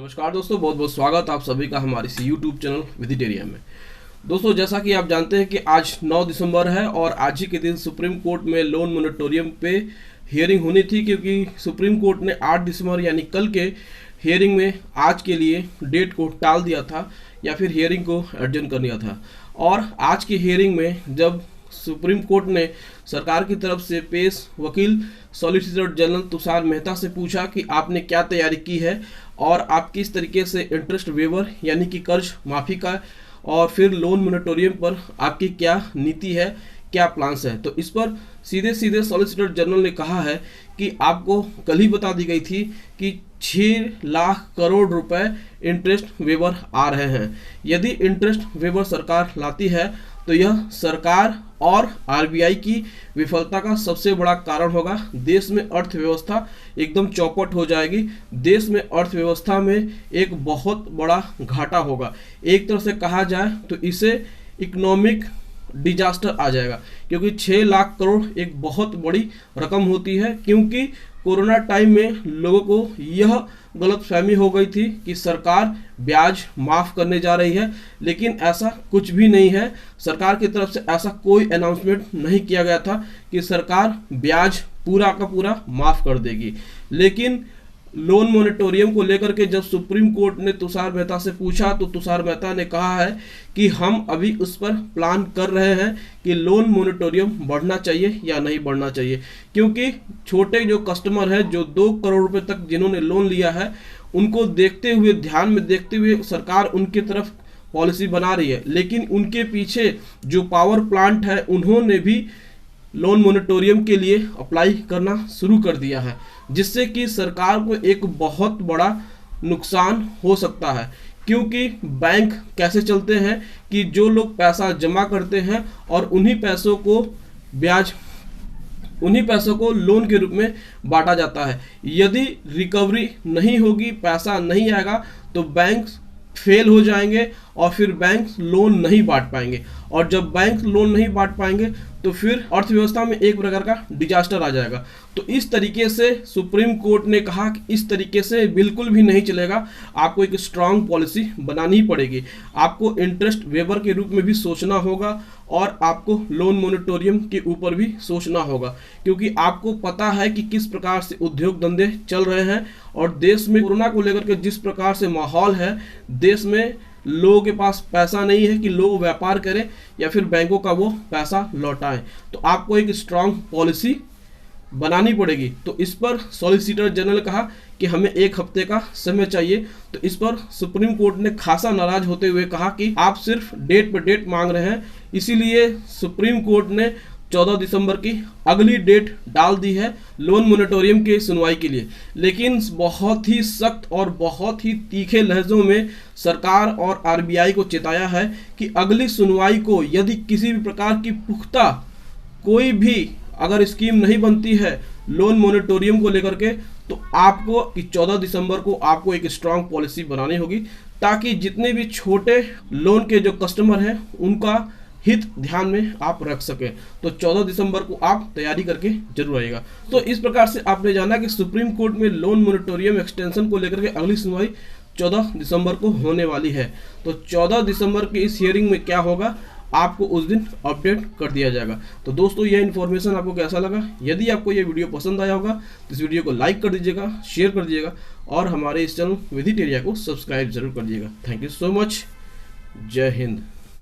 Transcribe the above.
नमस्कार दोस्तों, बहुत बहुत स्वागत आप सभी का हमारे इस यूट्यूब चैनल विजिटेरिया में। दोस्तों, जैसा कि आप जानते हैं कि आज 9 दिसंबर है और आज ही के दिन सुप्रीम कोर्ट में लोन मोरेटोरियम पे हियरिंग होनी थी, क्योंकि सुप्रीम कोर्ट ने 8 दिसंबर यानी कल के हियरिंग में आज के लिए डेट को टाल दिया था या फिर हियरिंग को एडजर्न कर दिया था। और आज की हियरिंग में जब सुप्रीम कोर्ट ने सरकार की तरफ से पेश वकील सॉलिसिटर जनरल तुषार मेहता से पूछा कि आपने क्या तैयारी की है और आप किस तरीके से इंटरेस्ट वेवर यानी कि कर्ज माफ़ी का और फिर लोन मोरेटोरियम पर आपकी क्या नीति है, क्या प्लान्स है। तो इस पर सीधे सीधे सॉलिसिटर जनरल ने कहा है कि आपको कल ही बता दी गई थी कि 6 लाख करोड़ रुपए इंटरेस्ट वेवर आ रहे हैं। यदि इंटरेस्ट वेवर सरकार लाती है तो यह सरकार और आरबीआई की विफलता का सबसे बड़ा कारण होगा। देश में अर्थव्यवस्था एकदम चौपट हो जाएगी। देश में अर्थव्यवस्था में एक बहुत बड़ा घाटा होगा। एक तरह से कहा जाए तो इसे इकोनॉमिक डिजास्टर आ जाएगा, क्योंकि 6 लाख करोड़ एक बहुत बड़ी रकम होती है। क्योंकि कोरोना टाइम में लोगों को यह गलतफहमी हो गई थी कि सरकार ब्याज माफ़ करने जा रही है, लेकिन ऐसा कुछ भी नहीं है। सरकार की तरफ से ऐसा कोई अनाउंसमेंट नहीं किया गया था कि सरकार ब्याज पूरा का पूरा माफ़ कर देगी। लेकिन लोन मोरेटोरियम को लेकर के जब सुप्रीम कोर्ट ने तुषार मेहता से पूछा तो तुषार मेहता ने कहा है कि हम अभी उस पर प्लान कर रहे हैं कि लोन मोरेटोरियम बढ़ना चाहिए या नहीं बढ़ना चाहिए, क्योंकि छोटे जो कस्टमर है जो 2 करोड़ रुपए तक जिन्होंने लोन लिया है उनको देखते हुए, ध्यान में देखते हुए सरकार उनकी तरफ पॉलिसी बना रही है। लेकिन उनके पीछे जो पावर प्लांट है उन्होंने भी लोन मोरेटोरियम के लिए अप्लाई करना शुरू कर दिया है, जिससे कि सरकार को एक बहुत बड़ा नुकसान हो सकता है। क्योंकि बैंक कैसे चलते हैं कि जो लोग पैसा जमा करते हैं और उन्हीं पैसों को लोन के रूप में बांटा जाता है। यदि रिकवरी नहीं होगी, पैसा नहीं आएगा तो बैंक फेल हो जाएंगे और फिर बैंक लोन नहीं बांट पाएंगे, और जब बैंक लोन नहीं बांट पाएंगे तो फिर अर्थव्यवस्था में एक प्रकार का डिजास्टर आ जाएगा। तो इस तरीके से सुप्रीम कोर्ट ने कहा कि इस तरीके से बिल्कुल भी नहीं चलेगा, आपको एक स्ट्रांग पॉलिसी बनानी पड़ेगी। आपको इंटरेस्ट वेवर के रूप में भी सोचना होगा और आपको लोन मोरेटोरियम के ऊपर भी सोचना होगा, क्योंकि आपको पता है कि किस प्रकार से उद्योग धंधे चल रहे हैं और देश में कोरोना को लेकर के जिस प्रकार से माहौल है, देश में लोगों के पास पैसा नहीं है कि लोग व्यापार करें या फिर बैंकों का वो पैसा लौटाएं। तो आपको एक स्ट्रांग पॉलिसी बनानी पड़ेगी। तो इस पर सॉलिसिटर जनरल कहा कि हमें 1 हफ्ते का समय चाहिए। तो इस पर सुप्रीम कोर्ट ने खासा नाराज होते हुए कहा कि आप सिर्फ डेट पर डेट मांग रहे हैं, इसीलिए सुप्रीम कोर्ट ने 14 दिसंबर की अगली डेट डाल दी है लोन मोरेटोरियम की सुनवाई के लिए। लेकिन बहुत ही सख्त और बहुत ही तीखे लहजों में सरकार और आरबीआई को चेताया है कि अगली सुनवाई को यदि किसी भी प्रकार की पुख्ता कोई भी अगर स्कीम नहीं बनती है लोन मोरेटोरियम को लेकर के, तो आपको कि 14 दिसंबर को आपको एक स्ट्रांग पॉलिसी बनानी होगी, ताकि जितने भी छोटे लोन के जो कस्टमर हैं उनका हित ध्यान में आप रख सकें। तो 14 दिसंबर को आप तैयारी करके जरूर आइएगा। तो इस प्रकार से आपने जाना कि सुप्रीम कोर्ट में लोन मोरेटोरियम एक्सटेंशन को लेकर के अगली सुनवाई 14 दिसंबर को होने वाली है। तो 14 दिसंबर की इस हियरिंग में क्या होगा आपको उस दिन अपडेट कर दिया जाएगा। तो दोस्तों, यह इन्फॉर्मेशन आपको कैसा लगा? यदि आपको यह वीडियो पसंद आया होगा तो इस वीडियो को लाइक कर दीजिएगा, शेयर कर दीजिएगा और हमारे इस चैनल विजिटेरिया को सब्सक्राइब जरूर कर दीजिएगा। Thank you so much. जय हिंद।